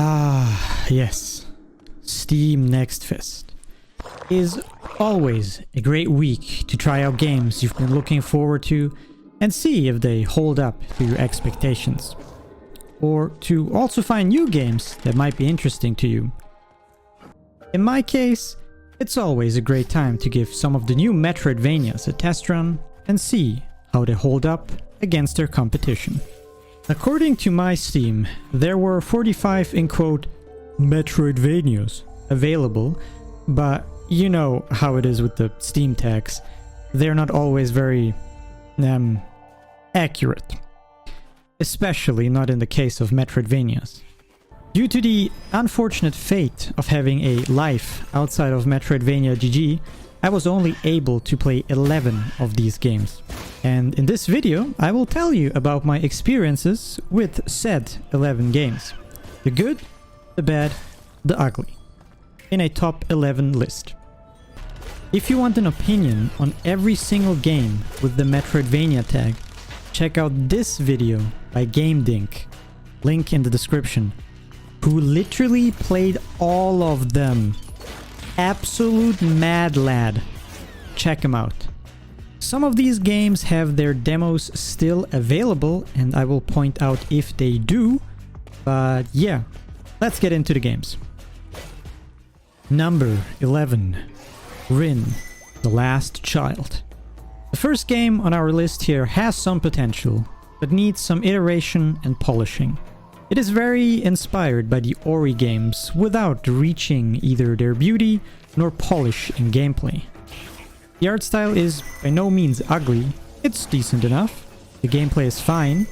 Ah, yes. Steam Next Fest is always a great week to try out games you've been looking forward to and see if they hold up to your expectations. Or to also find new games that might be interesting to you. In my case, it's always a great time to give some of the new Metroidvanias a test run and see how they hold up against their competition. According to my Steam, there were 45 in quote Metroidvanias available, but you know how it is with the Steam tags. They're not always very accurate. Especially not in the case of Metroidvanias. Due to the unfortunate fate of having a life outside of Metroidvania GG, I was only able to play 11 of these games. And in this video, I will tell you about my experiences with said 11 games. The good, the bad, the ugly. In a top 11 list. If you want an opinion on every single game with the Metroidvania tag, check out this video by GameDink, link in the description, who literally played all of them. Absolute mad lad. Check him out. Some of these games have their demos still available, and I will point out if they do, but yeah, let's get into the games. Number 11. Rin, The Last Child. The first game on our list here has some potential, but needs some iteration and polishing. It is very inspired by the Ori games without reaching either their beauty nor polish in gameplay. The art style is by no means ugly, it's decent enough. The gameplay is fine,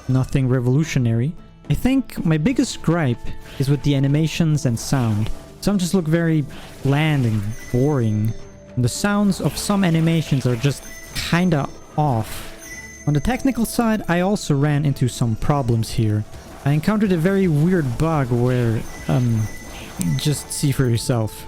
nothing revolutionary. I think my biggest gripe is with the animations and sound. Some just look very bland and boring. And the sounds of some animations are just kinda off. On the technical side, I also ran into some problems here. I encountered a very weird bug where, just see for yourself.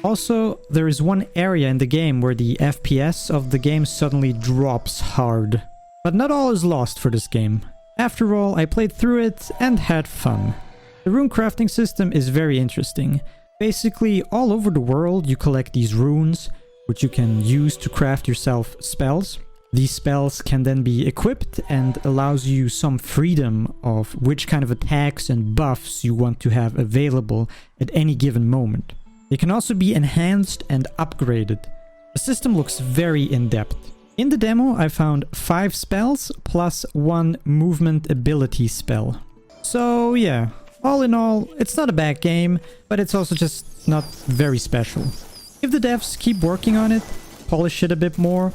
Also, there is one area in the game where the FPS of the game suddenly drops hard. But not all is lost for this game. After all, I played through it and had fun. The rune crafting system is very interesting. Basically, all over the world you collect these runes, which you can use to craft yourself spells. These spells can then be equipped and allows you some freedom of which kind of attacks and buffs you want to have available at any given moment. They can also be enhanced and upgraded. The system looks very in-depth. In the demo, I found 5 spells plus 1 movement ability spell. So yeah, all in all, it's not a bad game, but it's also just not very special. If the devs keep working on it, polish it a bit more,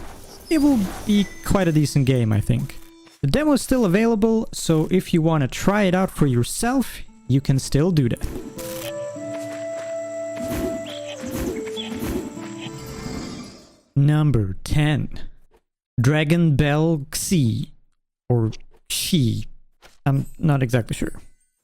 it will be quite a decent game, I think. The demo is still available, so if you want to try it out for yourself, you can still do that. Number 10. Dragonbell Xi, or Xi, I'm not exactly sure.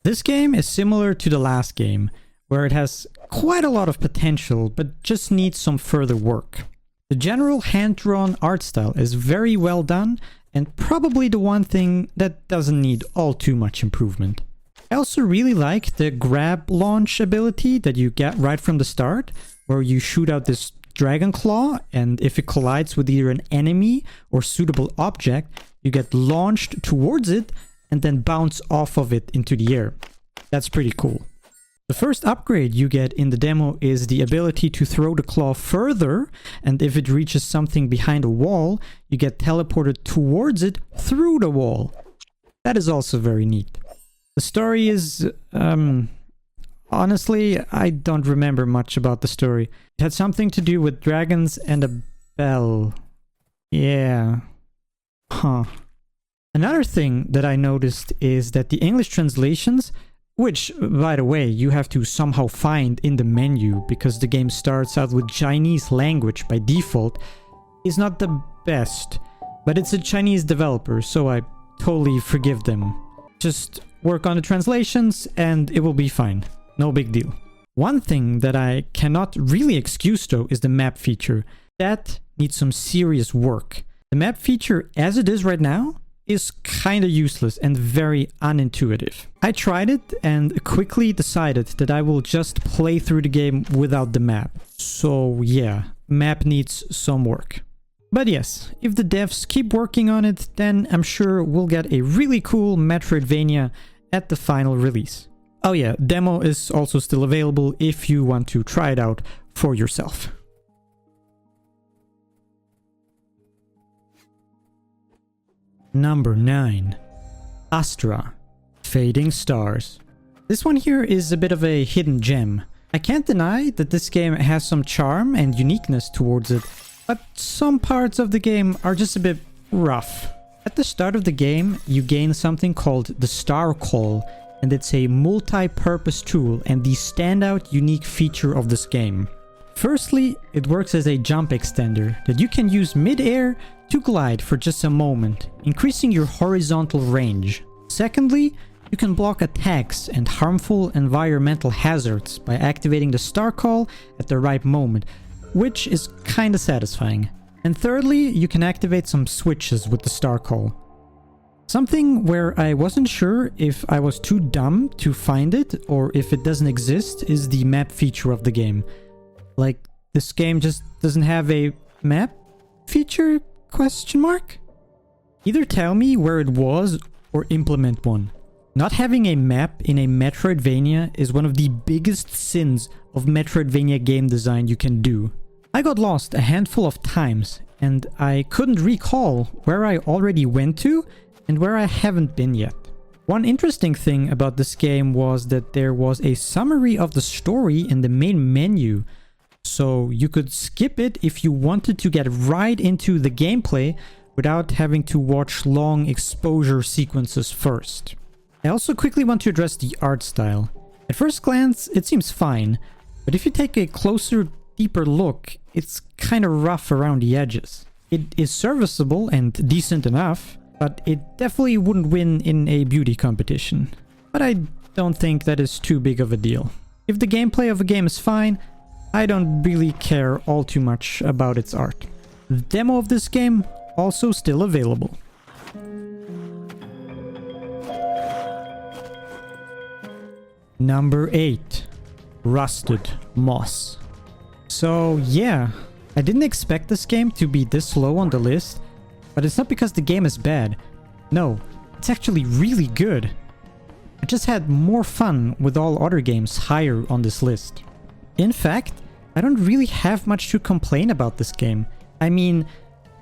This game is similar to the last game, where it has quite a lot of potential, but just needs some further work. The general hand-drawn art style is very well done, and probably the one thing that doesn't need all too much improvement. I also really like the grab launch ability that you get right from the start, where you shoot out this dragon claw, and if it collides with either an enemy or suitable object, you get launched towards it and then bounce off of it into the air. That's pretty cool. The first upgrade you get in the demo is the ability to throw the claw further, and if it reaches something behind a wall, you get teleported towards it through the wall. That is also very neat. The story is, honestly, I don't remember much about the story. It had something to do with dragons and a bell. Yeah. Huh. Another thing that I noticed is that the English translations, which, by the way, you have to somehow find in the menu because the game starts out with Chinese language by default, is not the best. But it's a Chinese developer, so I totally forgive them. Just work on the translations and it will be fine. No big deal. One thing that I cannot really excuse though is the map feature. that needs some serious work. The map feature as it is right now is kinda useless and very unintuitive. I tried it and quickly decided that I will just play through the game without the map. So yeah, map needs some work. But yes, if the devs keep working on it, then I'm sure we'll get a really cool Metroidvania at the final release. Oh yeah, demo is also still available if you want to try it out for yourself. Number 9. Astra. Fading Stars. This one here is a bit of a hidden gem. I can't deny that this game has some charm and uniqueness towards it, but some parts of the game are just a bit rough. At the start of the game, you gain something called the Star Call, and it's a multi-purpose tool and the standout unique feature of this game. Firstly, it works as a jump extender that you can use mid-air to glide for just a moment, increasing your horizontal range. Secondly, you can block attacks and harmful environmental hazards by activating the Star Call at the right moment, which is kinda satisfying. And thirdly, you can activate some switches with the Star Call. Something where I wasn't sure if I was too dumb to find it or if it doesn't exist is the map feature of the game. Like, this game just doesn't have a map feature? Question mark? Either tell me where it was or implement one. Not having a map in a Metroidvania is one of the biggest sins of Metroidvania game design you can do. I got lost a handful of times and I couldn't recall where I already went to and where I haven't been yet. One interesting thing about this game was that there was a summary of the story in the main menu, so you could skip it if you wanted to get right into the gameplay without having to watch long exposure sequences first. I also quickly want to address the art style. At first glance, it seems fine, but if you take a closer, deeper look, it's kinda rough around the edges. It is serviceable and decent enough, but it definitely wouldn't win in a beauty competition. But I don't think that is too big of a deal. If the gameplay of a game is fine, I don't really care all too much about its art. The demo of this game also still available. Number 8. Rusted Moss. So yeah, I didn't expect this game to be this low on the list, but it's not because the game is bad. No, it's actually really good. I just had more fun with all other games higher on this list. In fact, I don't really have much to complain about this game. I mean,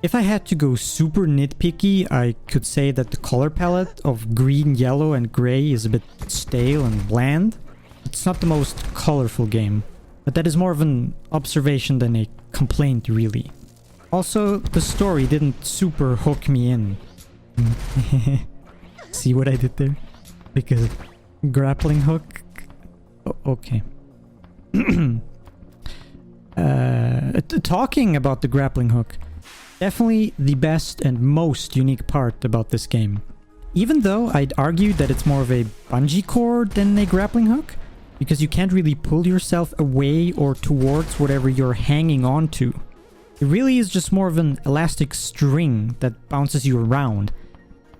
if I had to go super nitpicky, I could say that the color palette of green, yellow, and gray is a bit stale and bland. It's not the most colorful game, but that is more of an observation than a complaint, really. Also, the story didn't super hook me in. See what I did there? Like a grappling hook? Okay. Talking about the grappling hook, definitely the best and most unique part about this game. Even though I'd argue that it's more of a bungee cord than a grappling hook, because you can't really pull yourself away or towards whatever you're hanging on to. It really is just more of an elastic string that bounces you around.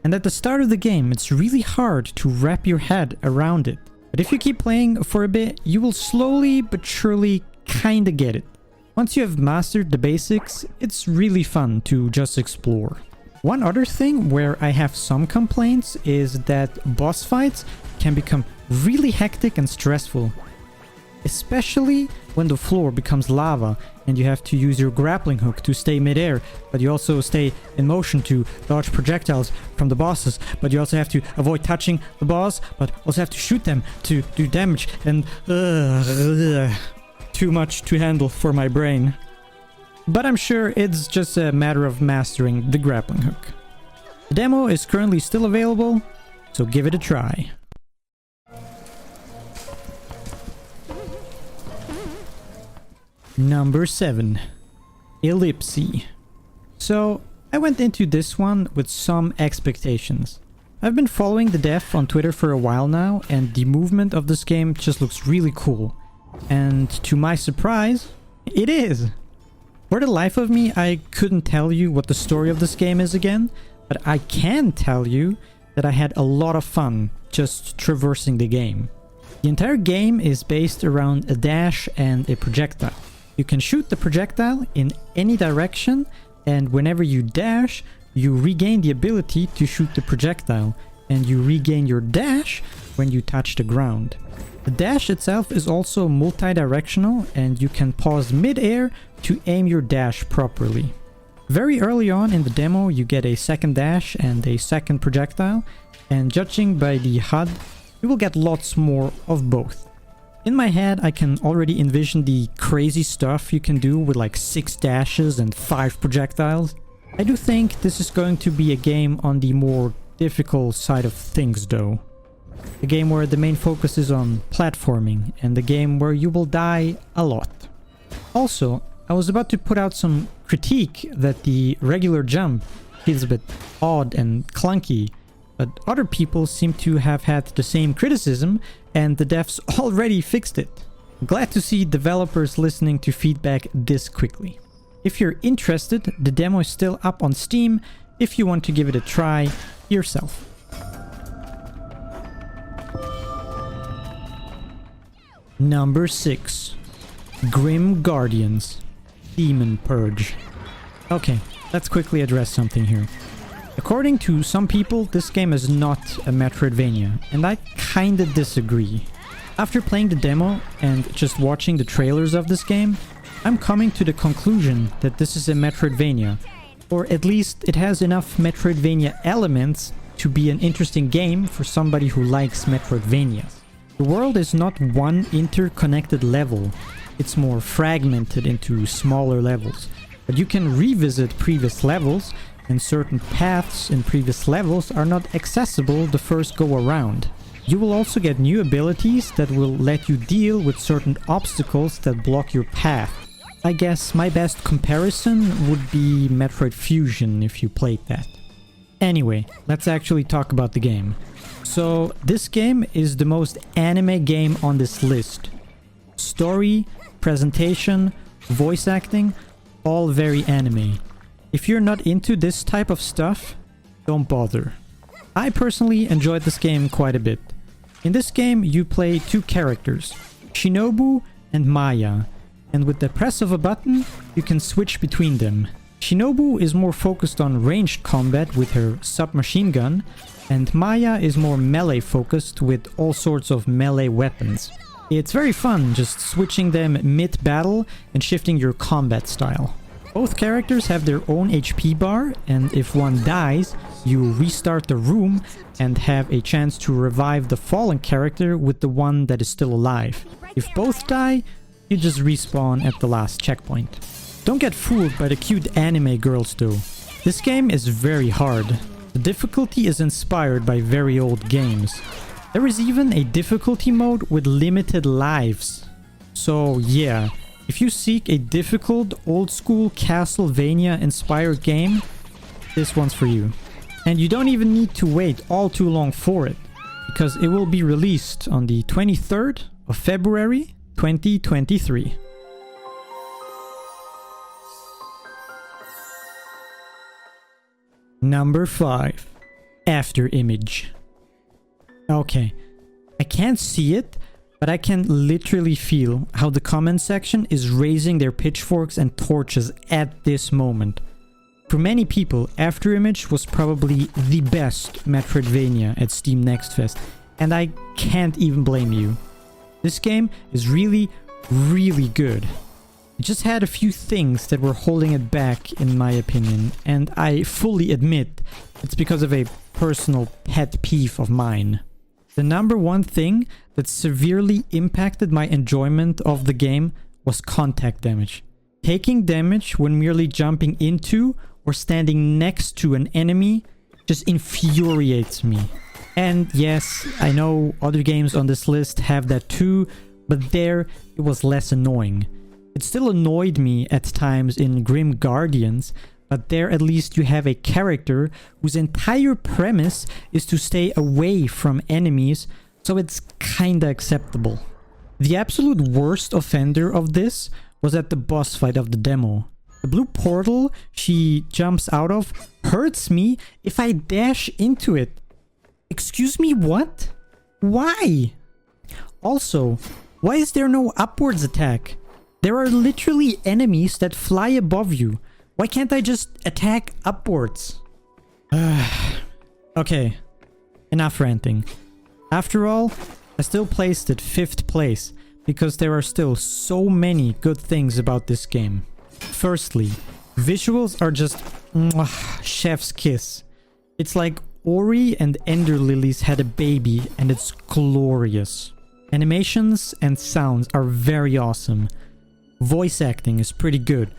And at the start of the game, it's really hard to wrap your head around it. But if you keep playing for a bit, you will slowly but surely kinda get it. Once you have mastered the basics, it's really fun to just explore. One other thing where I have some complaints is that boss fights can become really hectic and stressful. Especially when the floor becomes lava and you have to use your grappling hook to stay midair, but you also stay in motion to dodge projectiles from the bosses, but you also have to avoid touching the boss, but also have to shoot them to do damage, and too much to handle for my brain. But I'm sure it's just a matter of mastering the grappling hook. The demo is currently still available, so give it a try. Number 7. Elypse. So, I went into this one with some expectations. I've been following the dev on Twitter for a while now, and the movement of this game just looks really cool. And to my surprise, it is! For the life of me, I couldn't tell you what the story of this game is again, but I can tell you that I had a lot of fun just traversing the game. The entire game is based around a dash and a projectile. You can shoot the projectile in any direction, and whenever you dash, you regain the ability to shoot the projectile, and you regain your dash when you touch the ground. The dash itself is also multi-directional, and you can pause mid-air to aim your dash properly. Very early on in the demo, you get a second dash and a second projectile, and judging by the HUD, you will get lots more of both. In my head, I can already envision the crazy stuff you can do with like 6 dashes and 5 projectiles. I do think this is going to be a game on the more difficult side of things though. A game where the main focus is on platforming, and a game where you will die a lot. Also, I was about to put out some critique that the regular jump feels a bit odd and clunky, but other people seem to have had the same criticism, and the devs already fixed it. Glad to see developers listening to feedback this quickly. If you're interested, the demo is still up on Steam if you want to give it a try yourself. Number 6. Grim Guardians. Demon Purge. Okay, let's quickly address something here. According to some people, this game is not a Metroidvania, and I kinda disagree. After playing the demo and just watching the trailers of this game, I'm coming to the conclusion that this is a Metroidvania, or at least it has enough Metroidvania elements to be an interesting game for somebody who likes Metroidvanias. The world is not one interconnected level, it's more fragmented into smaller levels, but you can revisit previous levels, and certain paths in previous levels are not accessible the first go around. You will also get new abilities that will let you deal with certain obstacles that block your path. I guess my best comparison would be Metroid Fusion if you played that. Anyway, let's actually talk about the game. So, this game is the most anime game on this list. Story, presentation, voice acting, all very anime. If you're not into this type of stuff, don't bother. I personally enjoyed this game quite a bit. In this game, you play 2 characters, Shinobu and Maya, and with the press of a button, you can switch between them. Shinobu is more focused on ranged combat with her submachine gun, and Maya is more melee focused with all sorts of melee weapons. It's very fun just switching them mid-battle and shifting your combat style. Both characters have their own HP bar, and if one dies, you restart the room and have a chance to revive the fallen character with the one that is still alive. If both die, you just respawn at the last checkpoint. Don't get fooled by the cute anime girls though. This game is very hard. The difficulty is inspired by very old games. There is even a difficulty mode with limited lives. So yeah, if you seek a difficult old-school Castlevania inspired game, this one's for you. And you don't even need to wait all too long for it, because it will be released on the 23rd of February 2023. Number 5. Afterimage. Okay, I can't see it, but I can literally feel how the comment section is raising their pitchforks and torches at this moment. For many people, Afterimage was probably the best Metroidvania at Steam Next Fest, and I can't even blame you. This game is really, really good. It just had a few things that were holding it back in my opinion, and I fully admit it's because of a personal pet peeve of mine. The number one thing that severely impacted my enjoyment of the game was contact damage. Taking damage when merely jumping into or standing next to an enemy just infuriates me. And yes, I know other games on this list have that too, but there it was less annoying. It still annoyed me at times in Grim Guardians, but there at least you have a character whose entire premise is to stay away from enemies, so it's kinda acceptable. The absolute worst offender of this was at the boss fight of the demo. The blue portal she jumps out of hurts me if I dash into it. Excuse me, what? Why? Also, why is there no upwards attack? There are literally enemies that fly above you. Why can't I just attack upwards? Okay, enough ranting. After all, I still placed it 5th place because there are still so many good things about this game. Firstly, visuals are just chef's kiss. It's like Ori and Ender Lilies had a baby and it's glorious. Animations and sounds are very awesome. Voice acting is pretty good,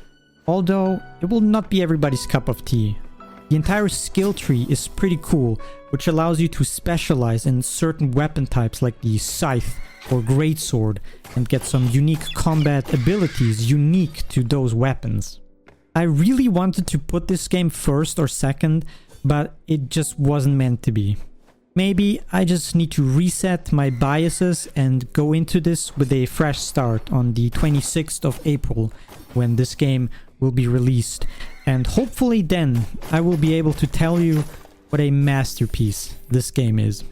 although it will not be everybody's cup of tea. The entire skill tree is pretty cool, which allows you to specialize in certain weapon types like the scythe or greatsword and get some unique combat abilities unique to those weapons. I really wanted to put this game 1st or 2nd, but it just wasn't meant to be. Maybe I just need to reset my biases and go into this with a fresh start on the 26th of April when this game will be released, and hopefully then I will be able to tell you what a masterpiece this game is.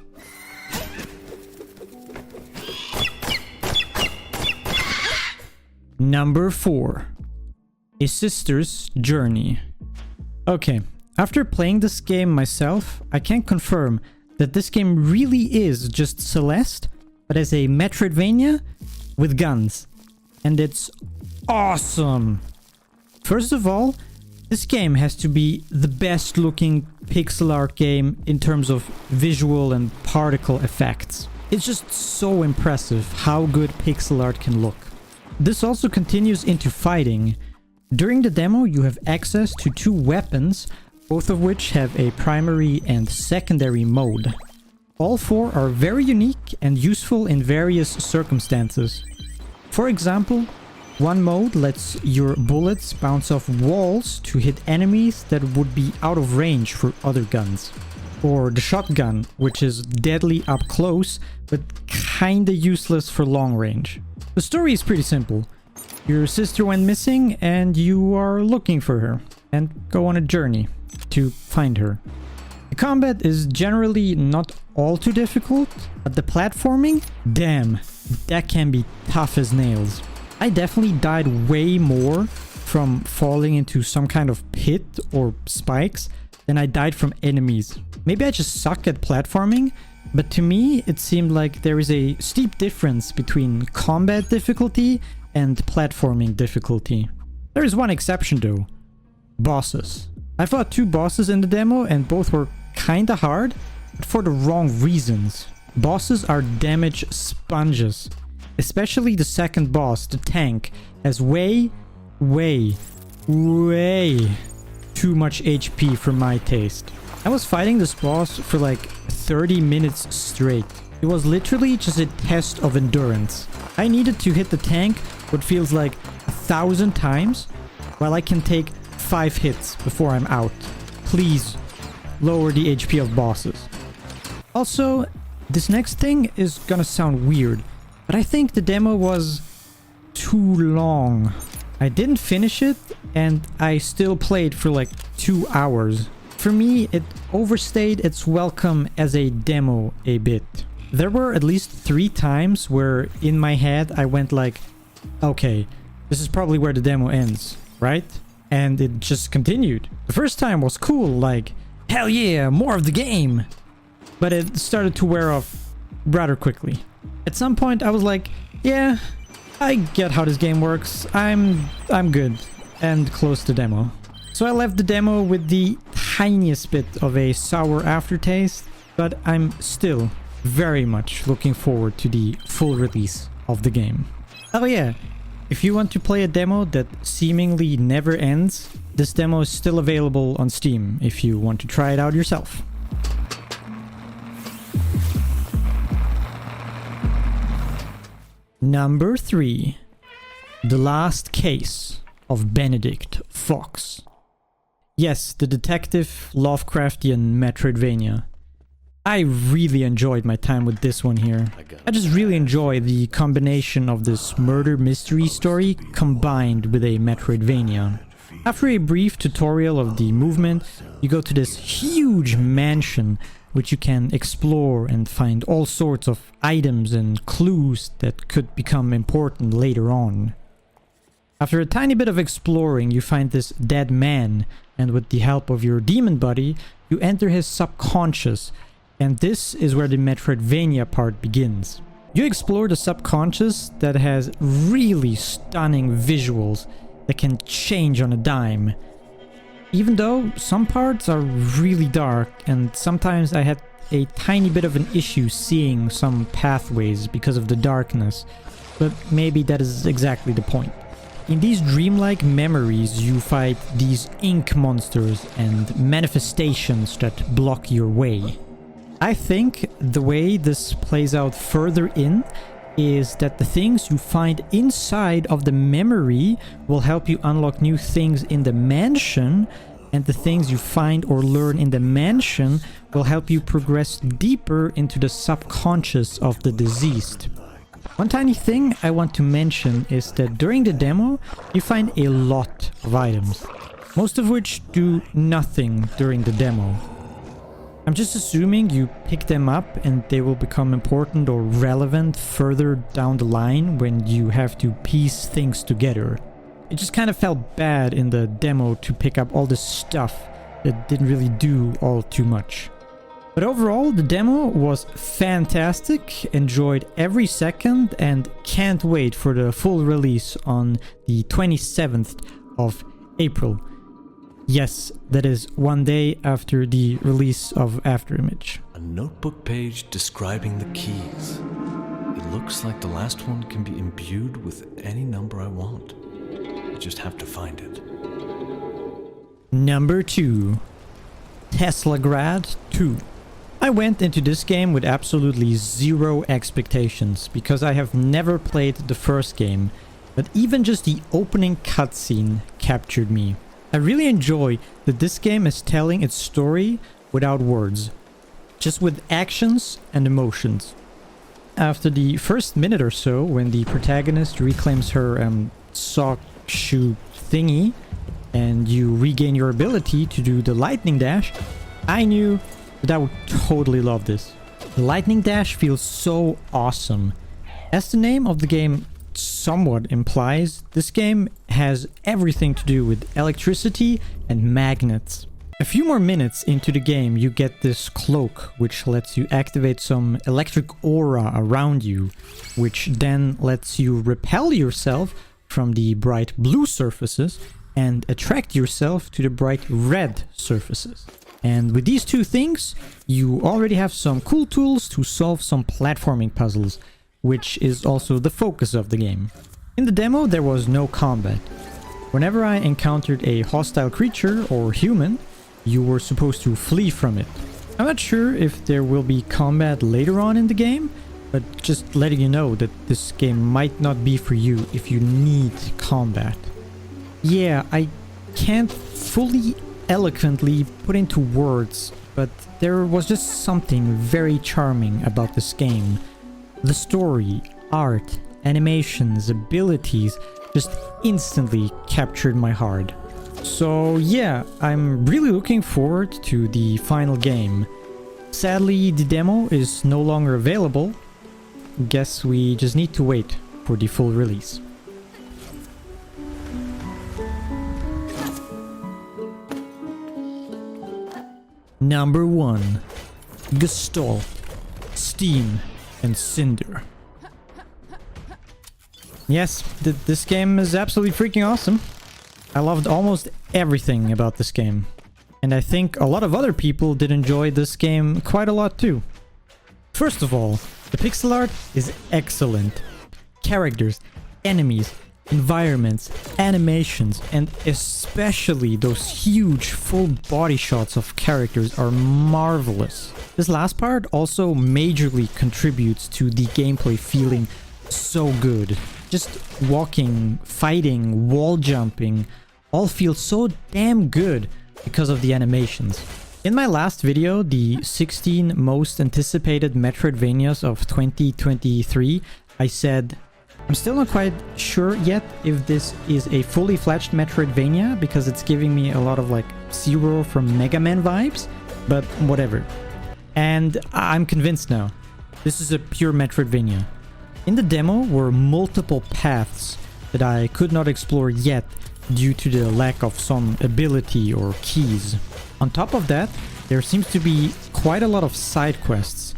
Number 4. A Sister's Journey. Okay, after playing this game myself, I can confirm that this game really is just Celeste, but as a Metroidvania with guns. And it's awesome! First of all, this game has to be the best looking pixel art game in terms of visual and particle effects. It's just so impressive how good pixel art can look. This also continues into fighting. During the demo, you have access to 2 weapons, both of which have a primary and secondary mode. All 4 are very unique and useful in various circumstances. For example, one mode lets your bullets bounce off walls to hit enemies that would be out of range for other guns. Or the shotgun, which is deadly up close, but kinda useless for long range. The story is pretty simple. Your sister went missing and you are looking for her and go on a journey to find her. The combat is generally not all too difficult, but the platforming, damn, that can be tough as nails. I definitely died way more from falling into some kind of pit or spikes than I died from enemies. Maybe I just suck at platforming, but to me it seemed like there is a steep difference between combat difficulty and platforming difficulty. There is one exception though. Bosses. I fought 2 bosses in the demo and both were kinda hard, but for the wrong reasons. Bosses are damage sponges. Especially the second boss, the tank, has way too much HP for my taste. I was fighting this boss for like 30 minutes straight. It was literally just a test of endurance. I needed to hit the tank what feels like 1,000 times, while I can take 5 hits before I'm out. Please lower the HP of bosses. Also, this next thing is gonna sound weird, but I think the demo was too long. I didn't finish it and I still played for like 2 hours. For me, it overstayed its welcome as a demo a bit. There were at least 3 times where in my head I went like, okay, this is probably where the demo ends, right? And it just continued. The first time was cool, like, hell yeah, more of the game. But it started to wear off rather quickly. At some point I was like, yeah, I get how this game works. I'm good, and close the demo. So I left the demo with the tiniest bit of a sour aftertaste, but I'm still very much looking forward to the full release of the game. Oh yeah, if you want to play a demo that seemingly never ends, this demo is still available on Steam if you want to try it out yourself. Number 3. The Last Case of Benedict Fox. Yes, the detective Lovecraftian Metroidvania. I really enjoyed my time with this one here. I just really enjoy the combination of this murder mystery story combined with a Metroidvania. After a brief tutorial of the movement, you go to this huge mansion which you can explore and find all sorts of items and clues that could become important later on. After a tiny bit of exploring, you find this dead man, and with the help of your demon buddy, you enter his subconscious, and this is where the Metroidvania part begins. You explore the subconscious that has really stunning visuals that can change on a dime. Even though some parts are really dark, and sometimes I had a tiny bit of an issue seeing some pathways because of the darkness, but maybe that is exactly the point. In these dreamlike memories, you fight these ink monsters and manifestations that block your way. I think the way this plays out further in is that the things you find inside of the memory will help you unlock new things in the mansion, and the things you find or learn in the mansion will help you progress deeper into the subconscious of the deceased. One tiny thing I want to mention is that during the demo, you find a lot of items, most of which do nothing during the demo. I'm just assuming you pick them up and they will become important or relevant further down the line when you have to piece things together. It just kind of felt bad in the demo to pick up all this stuff that didn't really do all too much. But overall, the demo was fantastic, enjoyed every second, and can't wait for the full release on the 27th of April. Yes, that is one day after the release of Afterimage. A notebook page describing the keys. It looks like the last one can be imbued with any number I want. I just have to find it. Number 2. Teslagrad 2. I went into this game with absolutely zero expectations because I have never played the first game, but even just the opening cutscene captured me. I really enjoy that this game is telling its story without words, just with actions and emotions. After the first minute or so, when the protagonist reclaims her sock shoe thingy and you regain your ability to do the lightning dash, I knew that I would totally love this. The lightning dash feels so awesome. As the name of the game somewhat implies, this game has everything to do with electricity and magnets. A few more minutes into the game, you get this cloak, which lets you activate some electric aura around you, which then lets you repel yourself from the bright blue surfaces and attract yourself to the bright red surfaces. And with these two things, you already have some cool tools to solve some platforming puzzles, which is also the focus of the game. In the demo, there was no combat. Whenever I encountered a hostile creature or human, you were supposed to flee from it. I'm not sure if there will be combat later on in the game, but just letting you know that this game might not be for you if you need combat. Yeah, I can't fully eloquently put into words, but there was just something very charming about this game. The story, art, animations, abilities just instantly captured my heart. So yeah, I'm really looking forward to the final game. Sadly, the demo is no longer available. Guess we just need to wait for the full release. Number 1. Gestalt, Steam, and Cinder. Yes, this game is absolutely freaking awesome. I loved almost everything about this game. And I think a lot of other people did enjoy this game quite a lot too. First of all, the pixel art is excellent. Characters, enemies, environments, animations, and especially those huge full body shots of characters are marvelous. This last part also majorly contributes to the gameplay feeling so good. Just walking, fighting, wall jumping, all feel so damn good because of the animations. In my last video, the 16 most anticipated Metroidvanias of 2023, I said, I'm still not quite sure yet if this is a fully fledged Metroidvania, because it's giving me a lot of like Zero from Mega Man vibes, but whatever. And I'm convinced now. This is a pure Metroidvania. In the demo were multiple paths that I could not explore yet due to the lack of some ability or keys. On top of that, there seems to be quite a lot of side quests.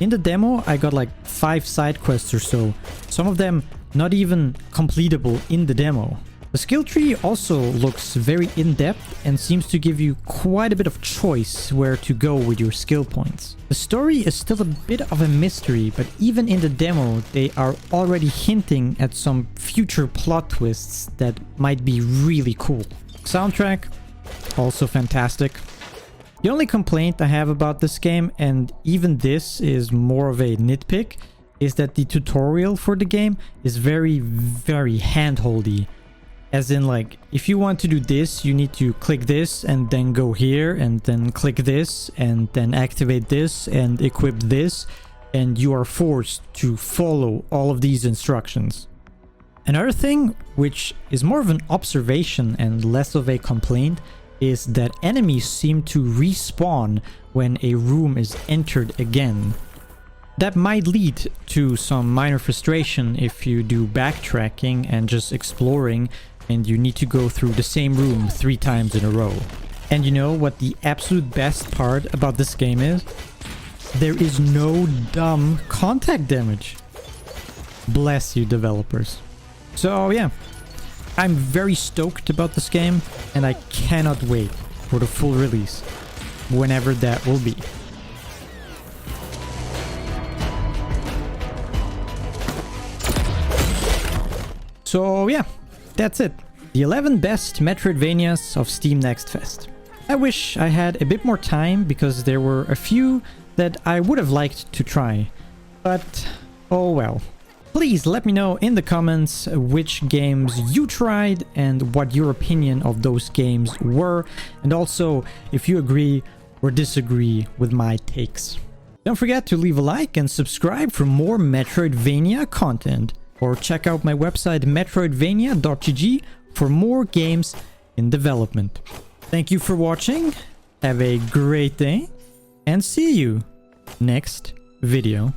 In the demo, I got like 5 side quests or so, some of them not even completable in the demo. The skill tree also looks very in-depth and seems to give you quite a bit of choice where to go with your skill points. The story is still a bit of a mystery, but even in the demo, they are already hinting at some future plot twists that might be really cool. Soundtrack, also fantastic. The only complaint I have about this game, and even this is more of a nitpick, is that the tutorial for the game is very hand-holdy. As in, like, if you want to do this, you need to click this and then go here and then click this and then activate this and equip this, and you are forced to follow all of these instructions. Another thing, which is more of an observation and less of a complaint, is that enemies seem to respawn when a room is entered again. That might lead to some minor frustration if you do backtracking and just exploring and you need to go through the same room 3 times in a row. And you know what the absolute best part about this game is? There is no dumb contact damage. Bless you, developers. So yeah, I'm very stoked about this game, and I cannot wait for the full release, whenever that will be. So yeah, that's it. The 11 best Metroidvanias of Steam Next Fest. I wish I had a bit more time, because there were a few that I would have liked to try. But oh well. Please let me know in the comments which games you tried and what your opinion of those games were, and also if you agree or disagree with my takes. Don't forget to leave a like and subscribe for more Metroidvania content, or check out my website metroidvania.gg for more games in development. Thank you for watching, have a great day, and see you next video.